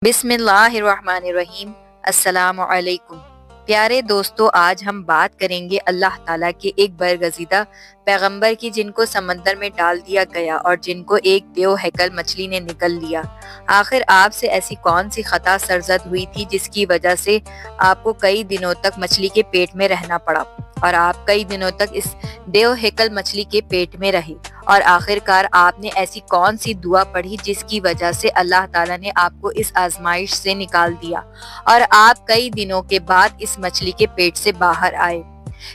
بسم اللہ الرحمن الرحیم۔ السلام علیکم پیارے دوستو، آج ہم بات کریں گے اللہ تعالیٰ کے ایک برگزیدہ پیغمبر کی جن کو سمندر میں ڈال دیا گیا اور جن کو ایک دیو ہیکل مچھلی نے نگل لیا۔ آخر آپ سے ایسی کون سی خطا سرزد ہوئی تھی جس کی وجہ سے آپ کو کئی دنوں تک مچھلی کے پیٹ میں رہنا پڑا اور آپ کئی دنوں تک اس دیو ہیکل مچھلی کے پیٹ میں رہے، اور آخرکار آپ نے ایسی کون سی دعا پڑھی جس کی وجہ سے اللہ تعالیٰ نے آپ کو اس آزمائش سے نکال دیا اور آپ کئی دنوں کے بعد اس مچھلی کے پیٹ سے باہر آئے۔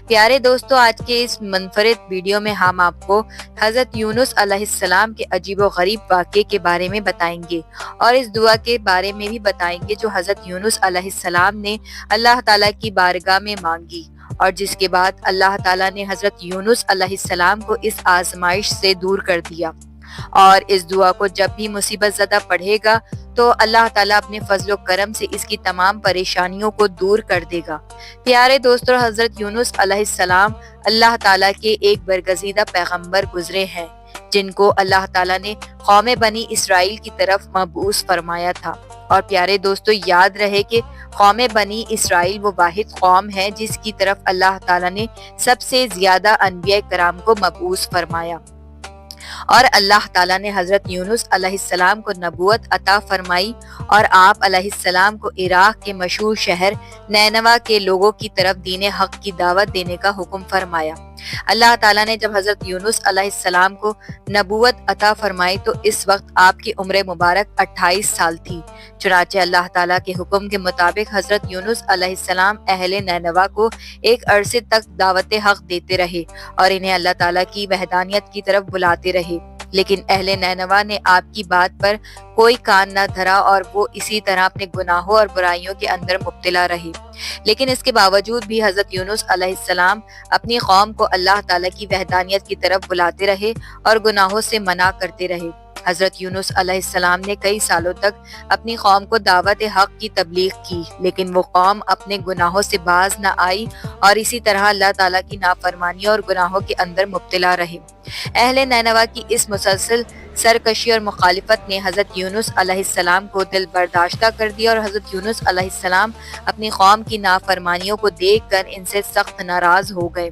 پیارے دوستو، آج کے اس منفرد ویڈیو میں ہم آپ کو حضرت یونس علیہ السلام کے عجیب و غریب واقعے کے بارے میں بتائیں گے اور اس دعا کے بارے میں بھی بتائیں گے جو حضرت یونس علیہ السلام نے اللہ تعالیٰ کی بارگاہ میں مانگی، اور جس کے بعد اللہ تعالیٰ نے حضرت یونس علیہ السلام کو اس آزمائش سے دور کر دیا۔ اور اس دعا کو جب بھی مصیبت زدہ پڑھے گا تو اللہ تعالیٰ اپنے فضل و کرم سے اس کی تمام پریشانیوں کو دور کر دے گا۔ پیارے دوستو، حضرت یونس علیہ السلام اللہ تعالیٰ کے ایک برگزیدہ پیغمبر گزرے ہیں جن کو اللہ تعالیٰ نے قوم بنی اسرائیل کی طرف مبعوث فرمایا تھا۔ اور پیارے دوستو، یاد رہے کہ قوم بنی اسرائیل وہ واحد قوم ہے جس کی طرف اللہ تعالیٰ نے سب سے زیادہ انبیاء کرام کو مبعوث فرمایا، اور اللہ تعالیٰ نے حضرت یونس علیہ السلام کو نبوت عطا فرمائی اور آپ علیہ السلام کو عراق کے مشہور شہر نینوا کے لوگوں کی طرف دین حق کی دعوت دینے کا حکم فرمایا۔ اللہ تعالیٰ نے جب حضرت یونس علیہ السلام کو نبوت عطا فرمائی تو اس وقت آپ کی عمر مبارک 28 سال تھی۔ چنانچہ اللہ تعالیٰ کے حکم کے مطابق حضرت یونس علیہ السلام اہل نینوا کو ایک عرصے تک دعوت حق دیتے رہے اور انہیں اللہ تعالیٰ کی وحدانیت کی طرف بلاتے رہے، لیکن اہل نینوا نے آپ کی بات پر کوئی کان نہ دھرا اور وہ اسی طرح اپنے گناہوں اور برائیوں کے اندر مبتلا رہے۔ لیکن اس کے باوجود بھی حضرت یونس علیہ السلام اپنی قوم کو اللہ تعالیٰ کی وحدانیت کی طرف بلاتے رہے اور گناہوں سے منع کرتے رہے۔ حضرت یونس علیہ السلام نے کئی سالوں تک اپنی قوم کو دعوت حق کی تبلیغ کی، لیکن وہ قوم اپنے گناہوں سے باز نہ آئی اور اسی طرح اللہ تعالیٰ کی نافرمانی اور گناہوں کے اندر مبتلا رہے۔ اہل نینوا کی اس مسلسل سرکشی اور مخالفت نے حضرت یونس علیہ السلام کو دل برداشتہ کر دیا، اور حضرت یونس علیہ السلام اپنی قوم کی نافرمانیوں کو دیکھ کر ان سے سخت ناراض ہو گئے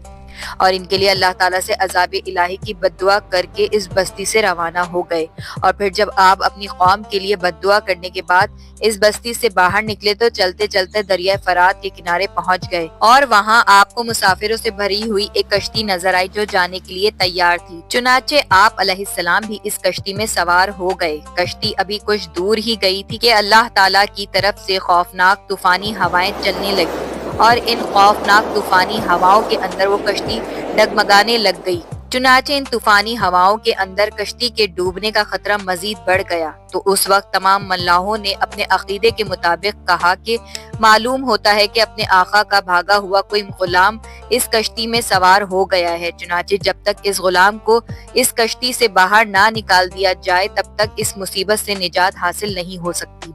اور ان کے لیے اللہ تعالیٰ سے عذاب الہی کی بد دعا کر کے اس بستی سے روانہ ہو گئے۔ اور پھر جب آپ اپنی قوم کے لیے بد دعا کرنے کے بعد اس بستی سے باہر نکلے تو چلتے چلتے دریائے فرات کے کنارے پہنچ گئے، اور وہاں آپ کو مسافروں سے بھری ہوئی ایک کشتی نظر آئی جو جانے کے لیے تیار تھی۔ چنانچہ آپ علیہ السلام بھی اس کشتی میں سوار ہو گئے۔ کشتی ابھی کچھ دور ہی گئی تھی کہ اللہ تعالیٰ کی طرف سے خوفناک طوفانی ہوائیں چلنے لگی، اور ان خوفناک طوفانی ہواؤں کے اندر وہ کشتی ڈگمگانے لگ گئی۔ چنانچہ ان طوفانی ہواؤں کے اندر کشتی کے ڈوبنے کا خطرہ مزید بڑھ گیا۔ تو اس وقت تمام ملاحوں نے اپنے عقیدے کے مطابق کہا کہ معلوم ہوتا ہے کہ اپنے آقا کا بھاگا ہوا کوئی غلام اس کشتی میں سوار ہو گیا ہے، چنانچہ جب تک اس غلام کو اس کشتی سے باہر نہ نکال دیا جائے تب تک اس مصیبت سے نجات حاصل نہیں ہو سکتی۔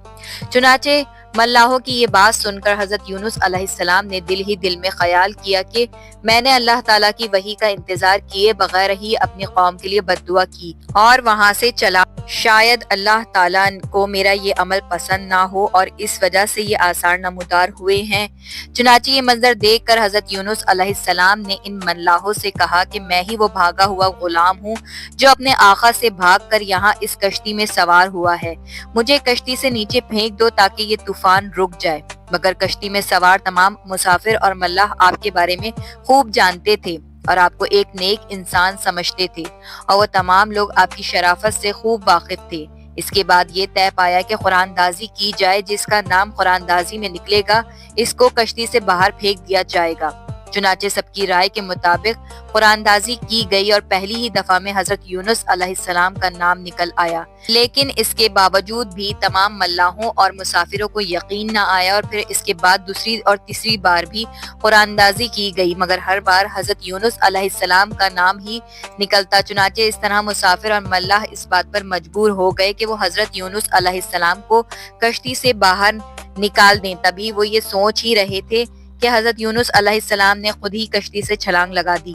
چنانچہ ملاحوں کی یہ بات سن کر حضرت یونس علیہ السلام نے دل ہی دل میں خیال کیا کہ میں نے اللہ تعالیٰ کی وحی کا انتظار کیے بغیر ہی اپنی قوم کے لیے بد دعا کی اور وہاں سے چلا، شاید اللہ تعالیٰ کو میرا یہ عمل پسند نہ ہو اور اس وجہ سے یہ آثار نمودار ہوئے ہیں۔ چنانچہ یہ منظر دیکھ کر حضرت یونس علیہ السلام نے ان ملاحوں سے کہا کہ میں ہی وہ بھاگا ہوا غلام ہوں جو اپنے آقا سے بھاگ کر یہاں اس کشتی میں سوار ہوا ہے، مجھے کشتی سے نیچے پھینک دو تاکہ یہ طوفان رک جائے۔ مگر کشتی میں سوار تمام مسافر اور ملاح آپ کے بارے میں خوب جانتے تھے اور آپ کو ایک نیک انسان سمجھتے تھے، اور وہ تمام لوگ آپ کی شرافت سے خوب واقف تھے۔ اس کے بعد یہ طے پایا کہ قرآن دازی کی جائے، جس کا نام قرآن دازی میں نکلے گا اس کو کشتی سے باہر پھینک دیا جائے گا۔ چنانچہ سب کی رائے کے مطابق قرآن دازی کی گئی اور پہلی ہی دفعہ میں حضرت یونس علیہ السلام کا نام نکل آیا، لیکن اس کے باوجود بھی تمام ملاحوں اور مسافروں کو یقین نہ آیا، اور پھر اس کے بعد دوسری اور تیسری بار بھی قرآن دازی کی گئی مگر ہر بار حضرت یونس علیہ السلام کا نام ہی نکلتا۔ چنانچہ اس طرح مسافر اور ملاح اس بات پر مجبور ہو گئے کہ وہ حضرت یونس علیہ السلام کو کشتی سے باہر نکال دیں۔ تبھی وہ یہ سوچ ہی رہے تھے کہ حضرت یونس علیہ السلام نے خود ہی کشتی سے چھلانگ لگا دی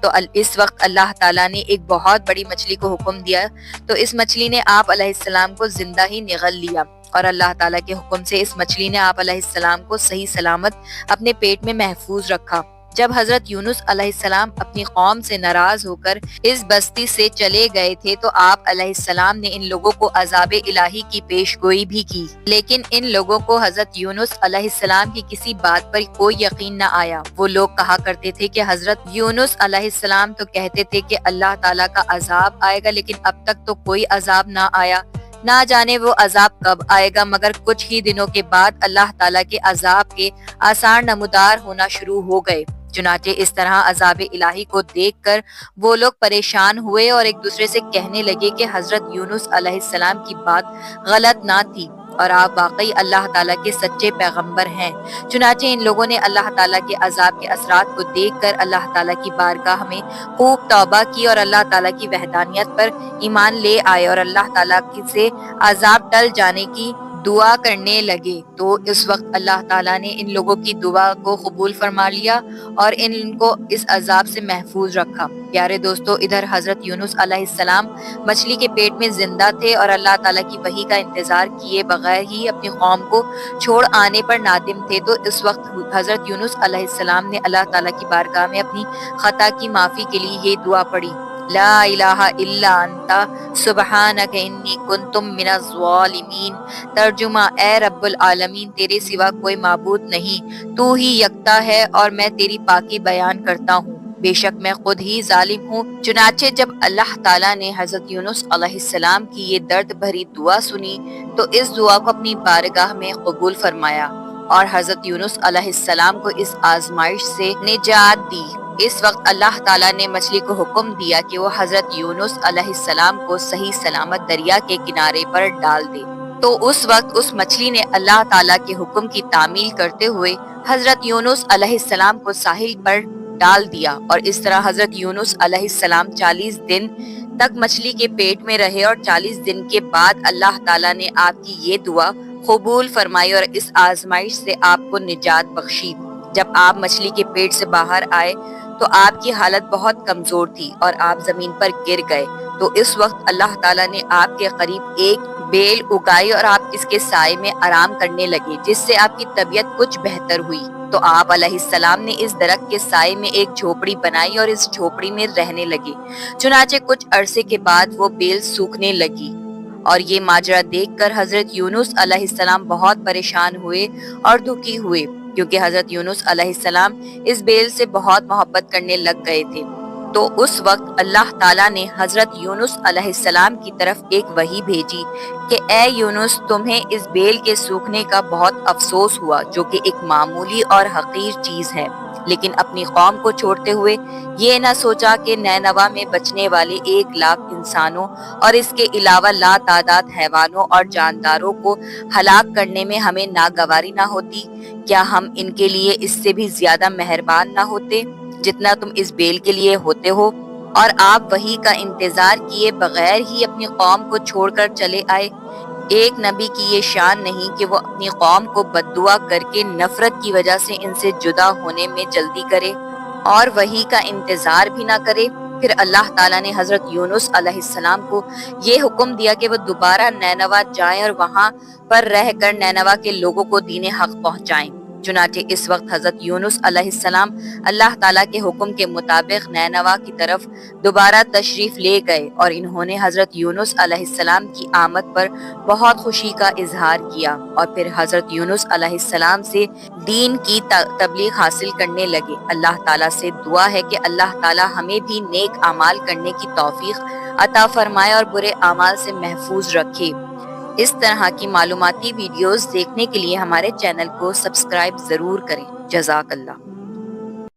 تو اس وقت اللہ تعالیٰ نے ایک بہت بڑی مچھلی کو حکم دیا، تو اس مچھلی نے آپ علیہ السلام کو زندہ ہی نگل لیا اور اللہ تعالیٰ کے حکم سے اس مچھلی نے آپ علیہ السلام کو صحیح سلامت اپنے پیٹ میں محفوظ رکھا۔ جب حضرت یونس علیہ السلام اپنی قوم سے ناراض ہو کر اس بستی سے چلے گئے تھے تو آپ علیہ السلام نے ان لوگوں کو عذاب الہی کی پیش گوئی بھی کی، لیکن ان لوگوں کو حضرت یونس علیہ السلام کی کسی بات پر کوئی یقین نہ آیا۔ وہ لوگ کہا کرتے تھے کہ حضرت یونس علیہ السلام تو کہتے تھے کہ اللہ تعالیٰ کا عذاب آئے گا، لیکن اب تک تو کوئی عذاب نہ آیا، نہ جانے وہ عذاب کب آئے گا۔ مگر کچھ ہی دنوں کے بعد اللہ تعالیٰ کے عذاب کے آثار نمودار ہونا شروع ہو گئے۔ چنانچہ اس طرح عذاب الہی کو دیکھ کر وہ لوگ پریشان ہوئے اور ایک دوسرے سے کہنے لگے کہ حضرت یونس علیہ السلام کی بات غلط نہ تھی اور آپ واقعی اللہ تعالیٰ کے سچے پیغمبر ہیں۔ چنانچہ ان لوگوں نے اللہ تعالیٰ کے عذاب کے اثرات کو دیکھ کر اللہ تعالیٰ کی بارگاہ میں خوب توبہ کی اور اللہ تعالیٰ کی وحدانیت پر ایمان لے آئے اور اللہ تعالیٰ سے عذاب ٹل جانے کی دعا کرنے لگے۔ تو اس وقت اللہ تعالیٰ نے ان لوگوں کی دعا کو قبول فرما لیا اور ان کو اس عذاب سے محفوظ رکھا۔ پیارے دوستو، ادھر حضرت یونس علیہ السلام مچھلی کے پیٹ میں زندہ تھے اور اللہ تعالیٰ کی وحی کا انتظار کیے بغیر ہی اپنی قوم کو چھوڑ آنے پر نادم تھے۔ تو اس وقت حضرت یونس علیہ السلام نے اللہ تعالیٰ کی بارگاہ میں اپنی خطا کی معافی کے لیے یہ دعا پڑھی: لا الہ الا انت سبحانک انی کنت من الظالمین۔ ترجمہ: اے رب العالمین، تیرے سوا کوئی معبود نہیں، تو ہی یکتا ہے اور میں تیری پاکی بیان کرتا ہوں، بے شک میں خود ہی ظالم ہوں۔ چنانچہ جب اللہ تعالیٰ نے حضرت یونس علیہ السلام کی یہ درد بھری دعا سنی تو اس دعا کو اپنی بارگاہ میں قبول فرمایا اور حضرت یونس علیہ السلام کو اس آزمائش سے نجات دی۔ اس وقت اللہ تعالیٰ نے مچھلی کو حکم دیا کہ وہ حضرت یونس علیہ السلام کو صحیح سلامت دریا کے کنارے پر ڈال دے۔ تو اس وقت اس مچھلی نے اللہ تعالیٰ کے حکم کی تعمیل کرتے ہوئے حضرت یونس علیہ السلام کو ساحل پر ڈال دیا اور اس طرح حضرت یونس علیہ السلام 40 دن تک مچھلی کے پیٹ میں رہے اور 40 دن کے بعد اللہ تعالیٰ نے آپ کی یہ دعا قبول فرمائی اور اس آزمائش سے آپ کو نجات بخشی۔ جب آپ مچھلی کے پیٹ سے باہر آئے تو آپ کی حالت بہت کمزور تھی اور آپ زمین پر گر گئے۔ تو اس وقت اللہ تعالیٰ نے آپ کے قریب ایک بیل اگائی اور آپ اس کے سائے میں آرام کرنے لگے، جس سے آپ کی طبیعت کچھ بہتر ہوئی۔ تو آپ علیہ السلام نے اس درخت کے سائے میں ایک جھوپڑی بنائی اور اس جھوپڑی میں رہنے لگے۔ چنانچہ کچھ عرصے کے بعد وہ بیل سوکھنے لگی اور یہ ماجرا دیکھ کر حضرت یونس علیہ السلام بہت پریشان ہوئے اور دکھی ہوئے، کیونکہ حضرت یونس علیہ السلام اس بیل سے بہت محبت کرنے لگ گئے تھے۔ تو اس وقت اللہ تعالیٰ نے حضرت یونس علیہ السلام کی طرف ایک وحی بھیجی کہ اے یونس، تمہیں اس بیل کے سوکھنے کا بہت افسوس ہوا، جو کہ ایک معمولی اور حقیر چیز ہے، لیکن اپنی قوم کو چھوڑتے ہوئے یہ نہ سوچا کہ نینوا میں بچنے والے 1,00,000 انسانوں اور اس کے علاوہ لا تعداد حیوانوں اور جانداروں کو ہلاک کرنے میں ہمیں ناگواری نہ ہوتی؟ کیا ہم ان کے لیے اس سے بھی زیادہ مہربان نہ ہوتے جتنا تم اس بیل کے لیے ہوتے ہو؟ اور آپ وحی کا انتظار کیے بغیر ہی اپنی قوم کو چھوڑ کر چلے آئے۔ ایک نبی کی یہ شان نہیں کہ وہ اپنی قوم کو بددعا کر کے نفرت کی وجہ سے ان سے جدا ہونے میں جلدی کرے اور وحی کا انتظار بھی نہ کرے۔ پھر اللہ تعالیٰ نے حضرت یونس علیہ السلام کو یہ حکم دیا کہ وہ دوبارہ نینوا جائیں اور وہاں پر رہ کر نینوا کے لوگوں کو دین حق پہنچائیں۔ چنانچہ اس وقت حضرت یونس علیہ السلام اللہ تعالیٰ کے حکم کے مطابق نینوا کی طرف دوبارہ تشریف لے گئے اور انہوں نے حضرت یونس علیہ السلام کی آمد پر بہت خوشی کا اظہار کیا اور پھر حضرت یونس علیہ السلام سے دین کی تبلیغ حاصل کرنے لگے۔ اللہ تعالیٰ سے دعا ہے کہ اللہ تعالیٰ ہمیں بھی نیک اعمال کرنے کی توفیق عطا فرمائے اور برے اعمال سے محفوظ رکھے۔ اس طرح کی معلوماتی ویڈیوز دیکھنے کے لیے ہمارے چینل کو سبسکرائب ضرور کریں۔ جزاک اللہ۔